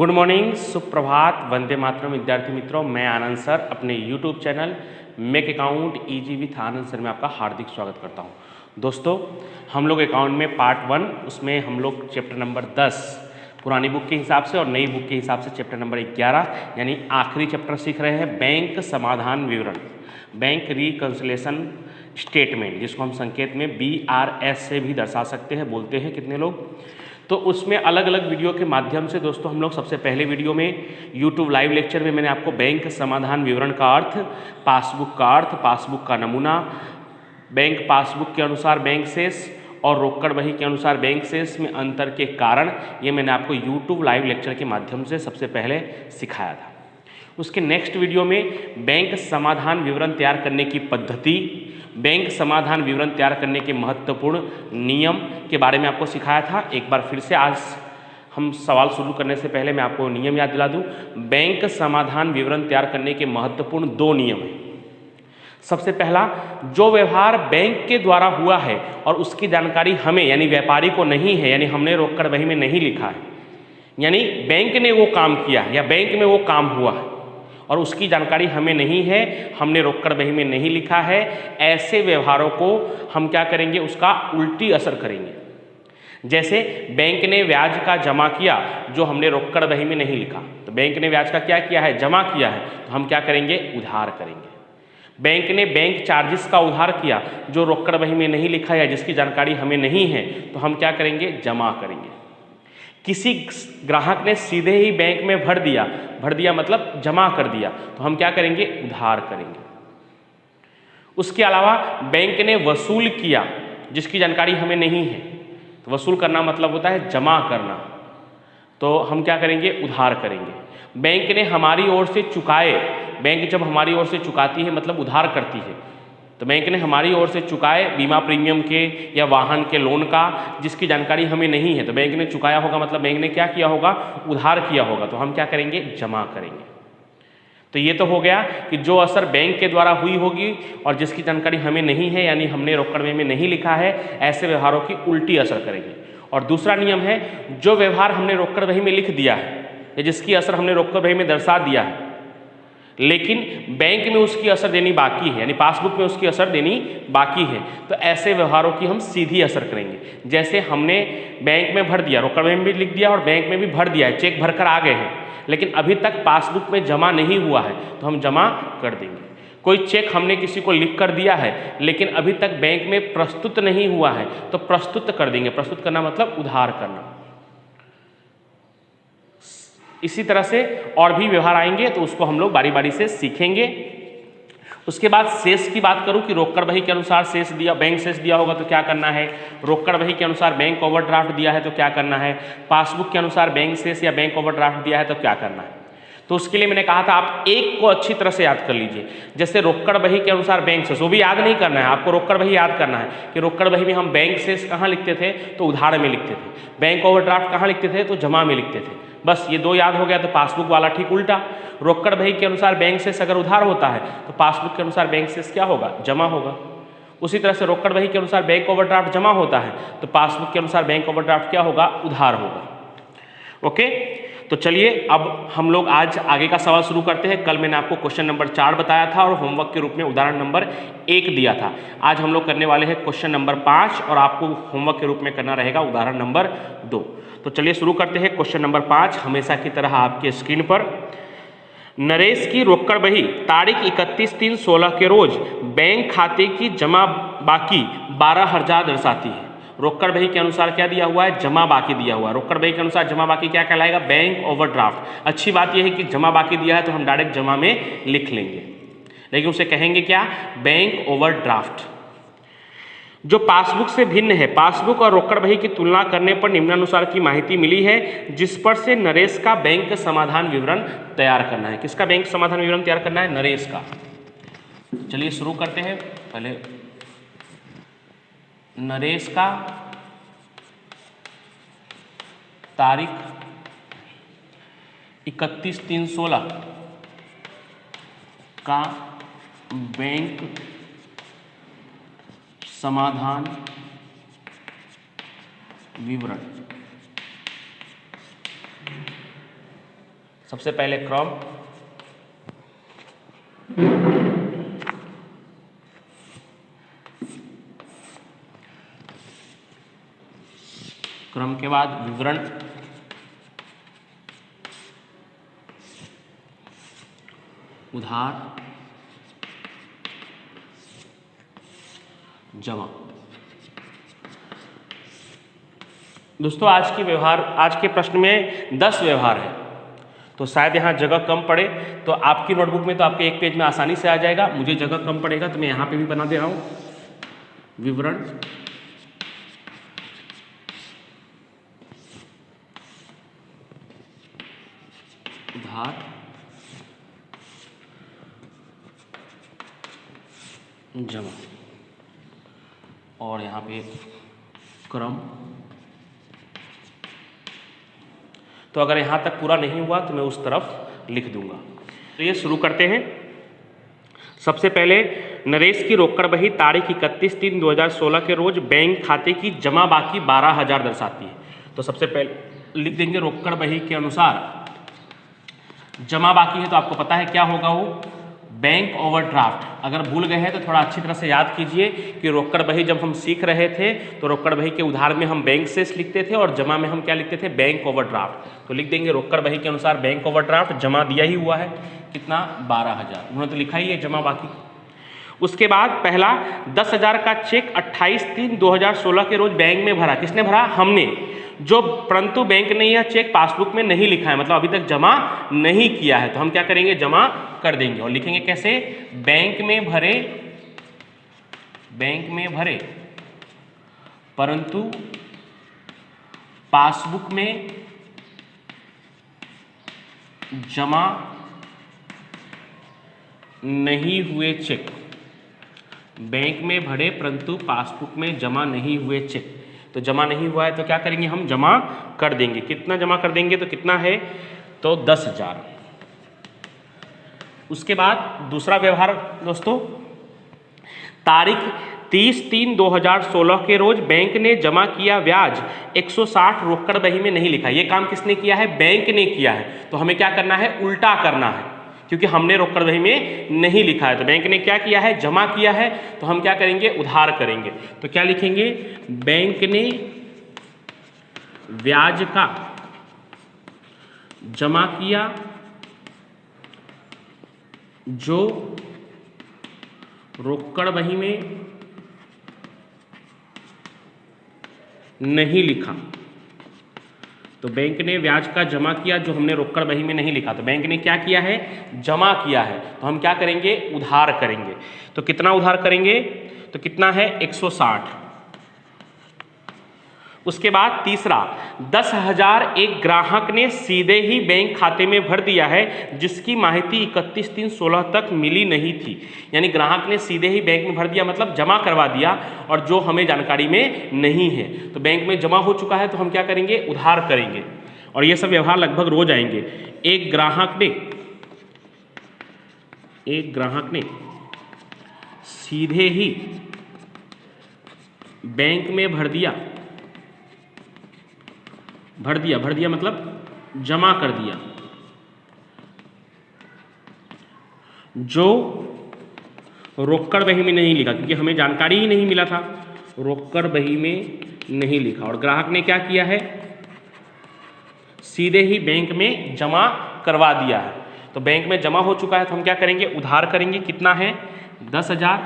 Good morning, सुप्रभात, वंदे मातरम विद्यार्थी मित्रों। मैं आनंद सर अपने YouTube channel make account easy with Anand sir में आपका हार्दिक स्वागत करता हूं। दोस्तों, हम लोग अकाउंट में पार्ट 1 उसमें हम लोग चैप्टर नंबर 10 पुरानी बुक के हिसाब से और नई बुक के हिसाब से चैप्टर नंबर 11 यानी आखिरी चैप्टर सीख रहे हैं, बैंक समाधान विवरण, बैंक रिकंसिलिएशन स्टेटमेंट, जिसको हम संकेत में BRS से भी दर्शा सकते हैं, बोलते हैं कितने लोग। तो उसमें अलग अलग वीडियो के माध्यम से दोस्तों हम लोग सबसे पहले वीडियो में यूट्यूब लाइव लेक्चर में मैंने आपको बैंक समाधान विवरण का अर्थ, पासबुक का अर्थ, पासबुक का नमूना, बैंक पासबुक के अनुसार बैंक शेष और रोकड़ बही के अनुसार बैंक शेष में अंतर के कारण, ये मैंने आपको यूट्यूब लाइव लेक्चर के माध्यम से सबसे पहले सिखाया था। उसके नेक्स्ट वीडियो में बैंक समाधान विवरण तैयार करने की पद्धति, बैंक समाधान विवरण तैयार करने के महत्वपूर्ण नियम के बारे में आपको सिखाया था। एक बार फिर से आज हम सवाल शुरू करने से पहले मैं आपको नियम याद दिला दूं। बैंक समाधान विवरण तैयार करने के महत्वपूर्ण 2 नियम हैं। सबसे पहला, जो व्यवहार बैंक के द्वारा हुआ है और उसकी जानकारी हमें यानी व्यापारी को नहीं है, यानी हमने रोकड़ बही में नहीं लिखा है, यानी बैंक ने वो काम किया या बैंक में वो काम हुआ है और उसकी जानकारी हमें नहीं है, हमने रोकड़ बही में नहीं लिखा है, ऐसे व्यवहारों को हम क्या करेंगे, उसका उल्टी असर करेंगे। जैसे बैंक ने ब्याज का जमा किया जो हमने रोकड़ बही में नहीं लिखा, तो बैंक ने ब्याज का क्या किया है, जमा किया है, तो हम क्या करेंगे, उधार करेंगे। बैंक ने बैंक चार्जेस का उधार किया जो रोकड़ बही में नहीं लिखा या जिसकी जानकारी हमें नहीं है, तो हम क्या करेंगे, जमा करेंगे। किसी ग्राहक ने सीधे ही बैंक में भर दिया मतलब जमा कर दिया, तो हम क्या करेंगे, उधार करेंगे। उसके अलावा बैंक ने वसूल किया जिसकी जानकारी हमें नहीं है, तो वसूल करना मतलब होता है जमा करना, तो हम क्या करेंगे, उधार करेंगे। बैंक ने हमारी ओर से चुकाए, बैंक जब हमारी ओर से चुकाती है मतलब उधार करती है, तो बैंक ने हमारी ओर से चुकाए बीमा प्रीमियम के या वाहन के लोन का जिसकी जानकारी हमें नहीं है, तो बैंक ने चुकाया होगा मतलब बैंक ने क्या किया होगा, उधार किया होगा, तो हम क्या करेंगे, जमा करेंगे। तो ये तो हो गया कि जो असर बैंक के द्वारा हुई होगी और जिसकी जानकारी हमें नहीं है यानी हमने रोकड़ बही में नहीं लिखा है, ऐसे व्यवहारों की उल्टी असर करेंगे। और दूसरा नियम है, जो व्यवहार हमने रोकड़ बही में लिख दिया है या जिसकी असर हमने रोकड़ बही में दर्शा दिया है लेकिन बैंक में उसकी असर देनी बाकी है, यानी पासबुक में उसकी असर देनी बाकी है, तो ऐसे व्यवहारों की हम सीधी असर करेंगे। जैसे हमने बैंक में भर दिया, रोकड़ में भी लिख दिया और बैंक में भी भर दिया है, चेक भरकर आ गए हैं, लेकिन अभी तक पासबुक में जमा नहीं हुआ है, तो हम जमा कर देंगे। कोई चेक हमने किसी को लिख कर दिया है लेकिन अभी तक बैंक में प्रस्तुत नहीं हुआ है, तो प्रस्तुत कर देंगे। प्रस्तुत करना मतलब उधार करना। इसी तरह से और भी व्यवहार आएंगे, तो उसको हम लोग बारी बारी से सीखेंगे। उसके बाद शेष की बात करूं कि रोकड़ बही के अनुसार शेष दिया, बैंक शेष दिया होगा तो क्या करना है, रोकड़ बही के अनुसार बैंक ओवरड्राफ्ट दिया है तो क्या करना है, पासबुक के अनुसार बैंक शेष या बैंक ओवरड्राफ्ट दिया है तो क्या करना है। तो उसके लिए मैंने कहा था आप एक को अच्छी तरह से याद कर लीजिए। जैसे रोकड़ बही के अनुसार बैंक शेष, वो भी याद नहीं करना है आपको, रोकड़ बही याद करना है कि रोकड़ बही में हम बैंक शेष कहाँ लिखते थे, तो उधार में लिखते थे। बैंक ओवरड्राफ्ट कहाँ लिखते थे, तो जमा में लिखते थे। बस ये 2 याद हो गया, तो पासबुक वाला ठीक उल्टा। रोकड़ बही के अनुसार बैंक शेष अगर उधार होता है तो पासबुक के अनुसार बैंक शेष क्या होगा, जमा होगा। उसी तरह से रोकड़ बही के अनुसार बैंक ओवरड्राफ्ट जमा होता है तो पासबुक के अनुसार बैंक ओवरड्राफ्ट क्या होगा, उधार होगा। ओके, तो चलिए अब हम लोग आज आगे का सवाल शुरू करते हैं। कल मैंने आपको क्वेश्चन नंबर 4 बताया था और होमवर्क के रूप में उदाहरण नंबर 1 दिया था। आज हम लोग करने वाले हैं क्वेश्चन नंबर 5 और आपको होमवर्क के रूप में करना रहेगा उदाहरण नंबर 2। तो चलिए शुरू करते हैं क्वेश्चन नंबर 5। हमेशा की तरह आपके स्क्रीन पर, नरेश की रोकड़ बही तारीख 31/3/16 के रोज बैंक खाते की जमा बाकी 12,000 दर्शाती है। रोकड़ बही के अनुसार क्या दिया हुआ है, जमा बाकी दिया हुआ है। रोकड़ बही के अनुसार जमा बाकी क्या कहलाएगा, बैंक ओवरड्राफ्ट। अच्छी बात यह है कि जमा बाकी दिया है तो हम डायरेक्ट जमा में लिख लेंगे, लेकिन उसे कहेंगे क्या, बैंक ओवरड्राफ्ट। जो पासबुक से भिन्न है, पासबुक और रोकड़ बही की तुलना करने पर निम्नानुसार की माहिती मिली है, जिस पर से नरेश का बैंक समाधान विवरण तैयार करना है। किसका बैंक समाधान विवरण तैयार करना है, नरेश का। चलिए शुरू करते हैं। पहले नरेश का तारीख 31/3/16 का बैंक समाधान विवरण। सबसे पहले क्रम, क्रम के बाद विवरण, उधार, जमा। दोस्तों आज के प्रश्न में 10 व्यवहार है, तो शायद यहाँ जगह कम पड़े, तो आपकी नोटबुक में तो आपके एक पेज में आसानी से आ जाएगा, मुझे जगह कम पड़ेगा तो मैं यहाँ पे भी बना दे रहा हूँ। विवरण, उधार, जमा, और यहाँ पे क्रम। तो अगर यहाँ तक पूरा नहीं हुआ तो मैं उस तरफ लिख दूंगा। तो ये शुरू करते हैं। सबसे पहले नरेश की रोकड़ बही तारीख 31/3/2016 के रोज बैंक खाते की जमा बाकी 12,000 दर्शाती है। तो सबसे पहले लिख देंगे रोकड़ बही के अनुसार जमा बाकी है, तो आपको पता है क्या होगा वो, बैंक ओवरड्राफ्ट। अगर भूल गए हैं तो थोड़ा अच्छी तरह से याद कीजिए कि रोकड़ बही जब हम सीख रहे थे तो रोकड़ बही के उधार में हम बैंक शेष लिखते थे और जमा में हम क्या लिखते थे, बैंक ओवरड्राफ्ट। तो लिख देंगे रोकड़ बही के अनुसार बैंक ओवरड्राफ्ट, जमा दिया ही हुआ है कितना, 12,000, उन्होंने तो लिखा ही है जमा बाकी। उसके बाद पहला 10,000 का चेक 28/3/2016 के रोज बैंक में भरा। किसने भरा, हमने, जो परंतु बैंक ने यह चेक पासबुक में नहीं लिखा है, मतलब अभी तक जमा नहीं किया है, तो हम क्या करेंगे, जमा कर देंगे। और लिखेंगे कैसे, बैंक में भरे परंतु पासबुक में जमा नहीं हुए चेक, बैंक में भरे परंतु पासबुक में जमा नहीं हुए चेक। तो जमा नहीं हुआ है तो क्या करेंगे, हम जमा कर देंगे। कितना जमा कर देंगे, तो कितना है, तो 10,000। उसके बाद दूसरा व्यवहार दोस्तों, तारीख 30/3/2016 के रोज बैंक ने जमा किया ब्याज 160 रोकड़ बही में नहीं लिखा। ये काम किसने किया है, बैंक ने किया है, तो हमें क्या करना है, उल्टा करना है, क्योंकि हमने रोकड़ बही में नहीं लिखा है। तो बैंक ने क्या किया है, जमा किया है, तो हम क्या करेंगे, उधार करेंगे। तो क्या लिखेंगे, बैंक ने ब्याज का जमा किया जो रोकड़ बही में नहीं लिखा। तो बैंक ने ब्याज का जमा किया जो हमने रोकड़ बही में नहीं लिखा। तो बैंक ने क्या किया है, जमा किया है, तो हम क्या करेंगे, उधार करेंगे। तो कितना उधार करेंगे, तो कितना है, 160। उसके बाद तीसरा 10,000 एक ग्राहक ने सीधे ही बैंक खाते में भर दिया है जिसकी माहिती 31/3/16 तक मिली नहीं थी। यानी ग्राहक ने सीधे ही बैंक में भर दिया, मतलब जमा करवा दिया, और जो हमें जानकारी में नहीं है। तो बैंक में जमा हो चुका है तो हम क्या करेंगे, उधार करेंगे। और ये सब व्यवहार लगभग रोज आएंगे। एक ग्राहक ने सीधे ही बैंक में भर दिया मतलब जमा कर दिया, जो रोकड़ बही में नहीं लिखा, क्योंकि हमें जानकारी ही नहीं मिला था, रोकड़ बही में नहीं लिखा। और ग्राहक ने क्या किया है, सीधे ही बैंक में जमा करवा दिया है। तो बैंक में जमा हो चुका है तो हम क्या करेंगे, उधार करेंगे। कितना है, 10,000।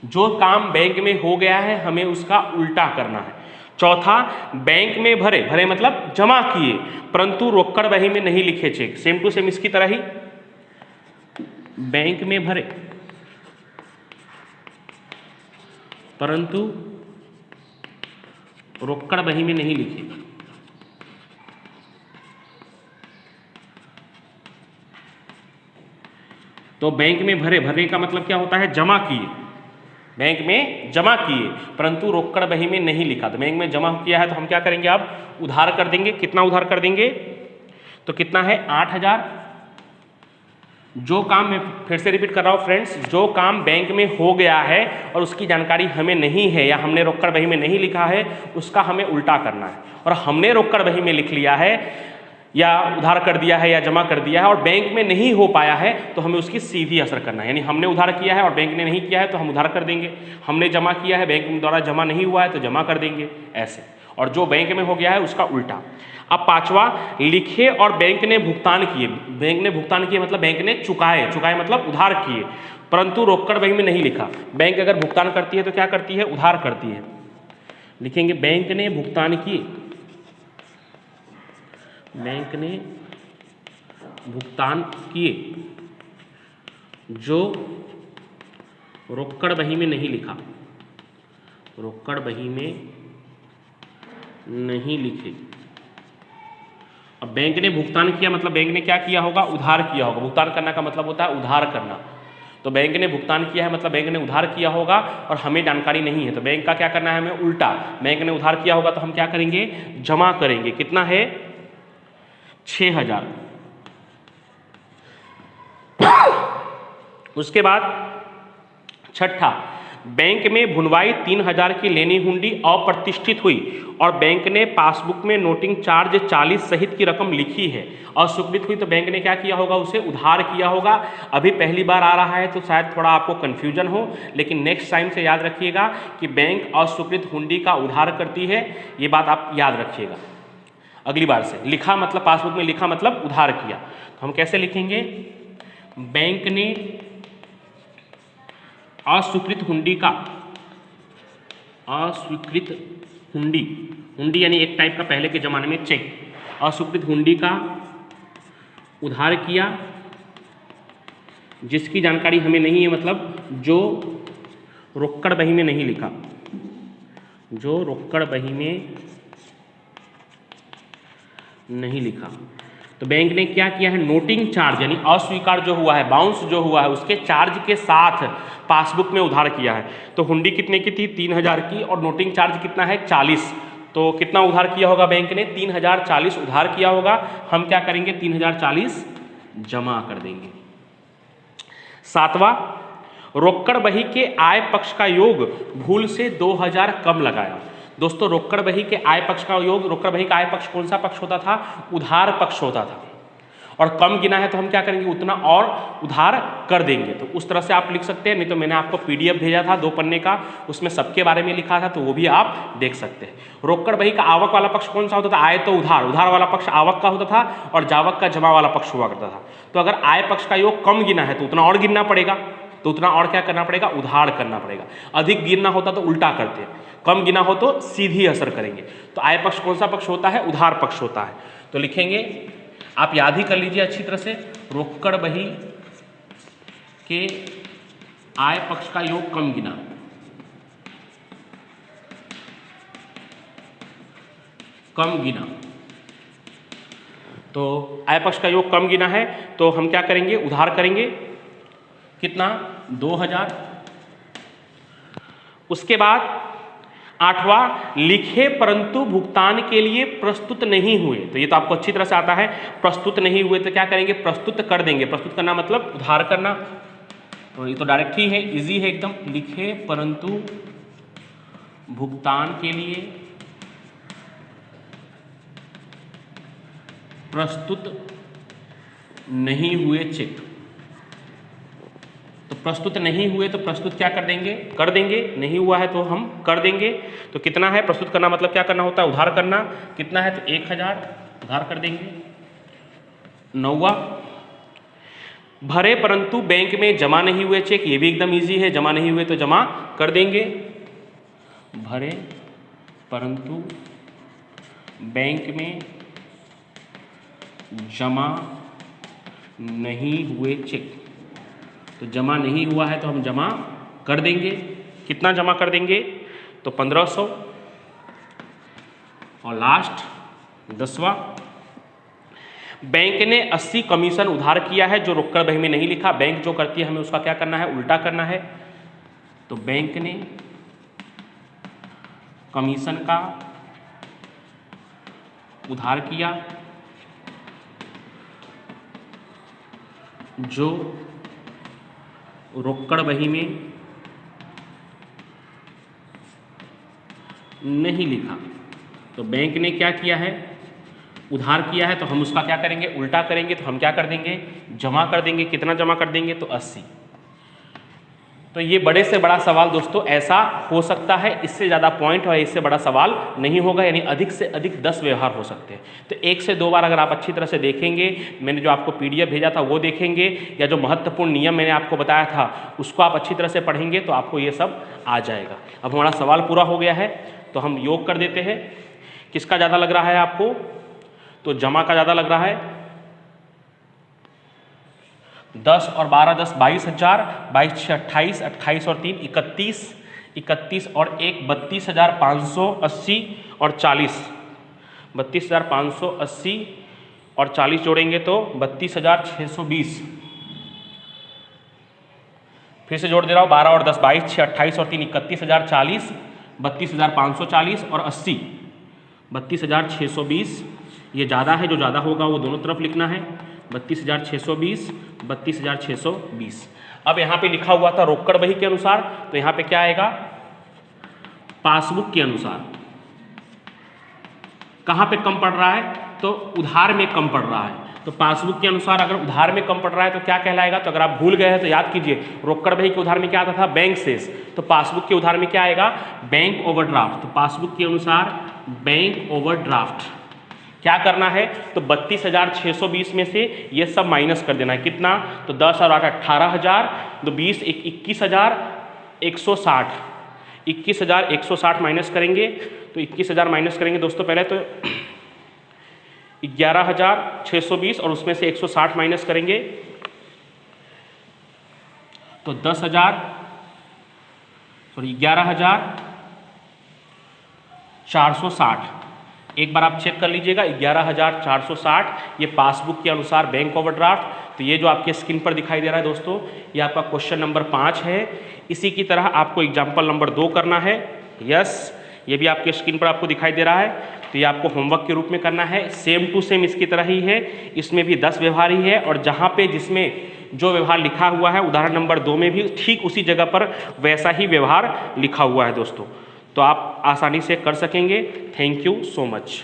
जो काम बैंक में हो गया है हमें उसका उल्टा करना है। चौथा, बैंक में भरे मतलब जमा किए, परंतु रोकड़ बही में नहीं लिखे चेक। सेम टू सेम इसकी तरह ही, बैंक में भरे परंतु रोकड़ बही में नहीं लिखे। तो बैंक में भरे का मतलब क्या होता है, जमा किए, बैंक में जमा किए परंतु रोकड़ बही में नहीं लिखा। तो बैंक में जमा किया है तो हम क्या करेंगे, अब उधार कर देंगे। कितना उधार कर देंगे, तो कितना है, 8,000। जो काम, मैं फिर से रिपीट कर रहा हूँ फ्रेंड्स, जो काम बैंक में हो गया है और उसकी जानकारी हमें नहीं है या हमने रोकड़ बही में नहीं लिखा है, उसका हमें उल्टा करना है। और हमने रोकड़ बही में लिख लिया है या उधार कर दिया है या जमा कर दिया है और बैंक में नहीं हो पाया है तो हमें उसकी सीधी असर करना है। यानी हमने उधार किया है और बैंक ने नहीं किया है तो हम उधार कर देंगे, हमने जमा किया है बैंक द्वारा जमा नहीं हुआ है तो जमा कर देंगे, ऐसे। और जो बैंक में हो गया है उसका उल्टा। अब पांचवा, लिखे और बैंक ने भुगतान किए। बैंक ने भुगतान किए मतलब बैंक ने चुकाए, चुकाए मतलब उधार किए, परंतु रोकड़ बही में नहीं लिखा। बैंक अगर भुगतान करती है तो क्या करती है? उधार करती है। लिखेंगे बैंक ने भुगतान किए, बैंक ने भुगतान किए जो रोकड़ बही में नहीं लिखा, रोकड़ बही में नहीं लिखे। अब बैंक ने भुगतान किया मतलब बैंक ने क्या किया होगा? उधार किया होगा। भुगतान करना का मतलब होता है उधार करना। तो बैंक ने भुगतान किया है मतलब बैंक ने उधार किया होगा और हमें जानकारी नहीं है, तो बैंक का क्या करना है? हमें उल्टा। बैंक ने उधार किया होगा तो हम क्या करेंगे? जमा करेंगे। कितना है? 6000। उसके बाद छठा, बैंक में भुनवाई 3000 की लेनी हुंडी अप्रतिष्ठित हुई और बैंक ने पासबुक में नोटिंग चार्ज 40 सहित की रकम लिखी है। अस्वीकृत हुई तो बैंक ने क्या किया होगा? उसे उधार किया होगा। अभी पहली बार आ रहा है तो शायद थोड़ा आपको कन्फ्यूजन हो, लेकिन नेक्स्ट टाइम से याद रखिएगा कि बैंक अस्वीकृत हुंडी का उधार करती है, ये बात आप याद रखिएगा अगली बार से। लिखा मतलब पासबुक में लिखा मतलब उधार किया। तो हम कैसे लिखेंगे? बैंक ने अस्वीकृत हुंडी का, अस्वीकृत हुंडी, हुंडी यानी एक टाइप का पहले के जमाने में चेक, अस्वीकृत हुंडी का उधार किया जिसकी जानकारी हमें नहीं है, मतलब जो रोकड़ बही में नहीं लिखा, जो रोकड़ बही में नहीं लिखा। तो बैंक ने क्या किया है? नोटिंग चार्ज यानी अस्वीकार जो हुआ है, बाउंस जो हुआ है, उसके चार्ज के साथ पासबुक में उधार किया है। तो हुंडी कितने की थी? 3000 की, और नोटिंग चार्ज कितना है? 40। तो कितना उधार किया होगा बैंक ने? 3040 उधार किया होगा। हम क्या करेंगे? 3040 जमा कर देंगे। सातवां, रोकड़ बही के आय पक्ष का योग भूल से 2000 कम लगाया। दोस्तों रोकड़ बही के आय पक्ष का योग, रोकड़ बही का आय पक्ष कौन सा पक्ष होता था? उधार पक्ष होता था। और कम गिना है तो हम क्या करेंगे? उतना और उधार कर देंगे। तो उस तरह से आप लिख सकते हैं, नहीं तो मैंने आपको PDF भेजा था 2 पन्ने का, उसमें सबके बारे में लिखा था, तो वो भी आप देख सकते हैं। रोकड़ बही का आवक वाला पक्ष कौन सा होता था? आय तो उधार, उधार वाला पक्ष आवक का होता था और जावक का जमा वाला पक्ष हुआ करता था। तो अगर आय पक्ष का योग कम गिना है तो उतना और गिनना पड़ेगा, तो उतना और क्या करना पड़ेगा? उधार करना पड़ेगा। अधिक गिनना होता तो उल्टा करते हैं, कम गिना हो तो सीधी असर करेंगे। तो आय पक्ष कौन सा पक्ष होता है? उधार पक्ष होता है। तो लिखेंगे, आप याद ही कर लीजिए अच्छी तरह से, रोकड़ बही के आय पक्ष का योग कम गिना, कम गिना। तो आय पक्ष का योग कम गिना है तो हम क्या करेंगे? उधार करेंगे। कितना? 2000। उसके बाद 8वां, लिखे परंतु भुगतान के लिए प्रस्तुत नहीं हुए। तो ये तो आपको अच्छी तरह से आता है। प्रस्तुत नहीं हुए तो क्या करेंगे? प्रस्तुत कर देंगे। प्रस्तुत करना मतलब उधार करना, तो ये तो डायरेक्ट ही है, इजी है एकदम। लिखे परंतु भुगतान के लिए प्रस्तुत नहीं हुए चेक। तो प्रस्तुत नहीं हुए तो प्रस्तुत क्या कर देंगे? कर देंगे। नहीं हुआ है तो हम कर देंगे। तो कितना है? प्रस्तुत करना मतलब क्या करना होता है? उधार करना। कितना है? तो 1000 उधार कर देंगे। 9वां, भरे परंतु बैंक में जमा नहीं हुए चेक। ये भी एकदम इजी है, जमा नहीं हुए तो जमा कर देंगे। भरे परंतु बैंक में जमा नहीं हुए चेक। तो जमा नहीं हुआ है तो हम जमा कर देंगे। कितना जमा कर देंगे? तो 1500। और लास्ट 10वां, बैंक ने 80 कमीशन उधार किया है जो रोकड़ बही में नहीं लिखा। बैंक जो करती है हमें उसका क्या करना है? उल्टा करना है। तो बैंक ने कमीशन का उधार किया जो रोकड़ बही में नहीं लिखा। तो बैंक ने क्या किया है? उधार किया है तो हम उसका क्या करेंगे, उल्टा करेंगे, तो हम क्या कर देंगे, जमा कर देंगे। कितना जमा कर देंगे, तो 80। तो ये बड़े से बड़ा सवाल दोस्तों ऐसा हो सकता है, इससे ज़्यादा पॉइंट और इससे बड़ा सवाल नहीं होगा, यानी अधिक से अधिक 10 व्यवहार हो सकते हैं। तो 1 से 2 बार अगर आप अच्छी तरह से देखेंगे, मैंने जो आपको PDF भेजा था वो देखेंगे, या जो महत्वपूर्ण नियम मैंने आपको बताया था उसको आप अच्छी तरह से पढ़ेंगे तो आपको ये सब आ जाएगा। अब हमारा सवाल पूरा हो गया है, तो हम योग कर देते हैं। किसका ज़्यादा लग रहा है आपको, तो जमा का ज़्यादा लग रहा है। 10 और 12 10 22,000, 22 6 28, 28 और 3 31, 31 और 1 32,580 और 40, 32,580 और 40 जोड़ेंगे तो 32,620। फिर से जोड़ दे रहा हूँ, 12 और 10 22 6 28 और 3 31,040, 32,540 और 80, 32,620। ये ज़्यादा है, जो ज़्यादा होगा वो दोनों तरफ लिखना है। 32,620, 32,620। अब यहाँ पे लिखा हुआ था रोकड़ बही के अनुसार, तो यहाँ पे क्या आएगा, पासबुक के अनुसार। कहाँ पे कम पड़ रहा है, तो उधार में कम पड़ रहा है। तो पासबुक के अनुसार अगर उधार में कम पड़ रहा है तो क्या कहलाएगा, तो अगर आप भूल गए हैं तो याद कीजिए, रोकड़ बही के उधार में क्या आता था, बैंक शेष। तो पासबुक के उधार में क्या आएगा, बैंक ओवरड्राफ्ट। तो पासबुक के अनुसार बैंक ओवरड्राफ्ट क्या करना है, तो 32,620 में से ये सब माइनस कर देना है। कितना, तो 10 और 8 18,000, तो 20 21,160, 21,160 माइनस करेंगे। तो 21,000 माइनस करेंगे दोस्तों, पहले तो 11,620 और उसमें से 160 माइनस करेंगे तो 11,460। एक बार आप चेक कर लीजिएगा, 11,460 ये पासबुक के अनुसार बैंक ओवरड्राफ्ट। तो ये जो आपके स्क्रीन पर दिखाई दे रहा है दोस्तों, ये आपका क्वेश्चन नंबर 5 है। इसी की तरह आपको एग्जाम्पल नंबर 2 करना है। यस, ये भी आपके स्क्रीन पर आपको दिखाई दे रहा है। तो ये आपको होमवर्क के रूप में करना है। सेम टू सेम इसकी तरह ही है, इसमें भी 10 व्यवहार ही है, और जहाँ पे जिसमें जो व्यवहार लिखा हुआ है उदाहरण नंबर 2 में भी ठीक उसी जगह पर वैसा ही व्यवहार लिखा हुआ है दोस्तों। तो आप आसानी से कर सकेंगे। Thank you so much.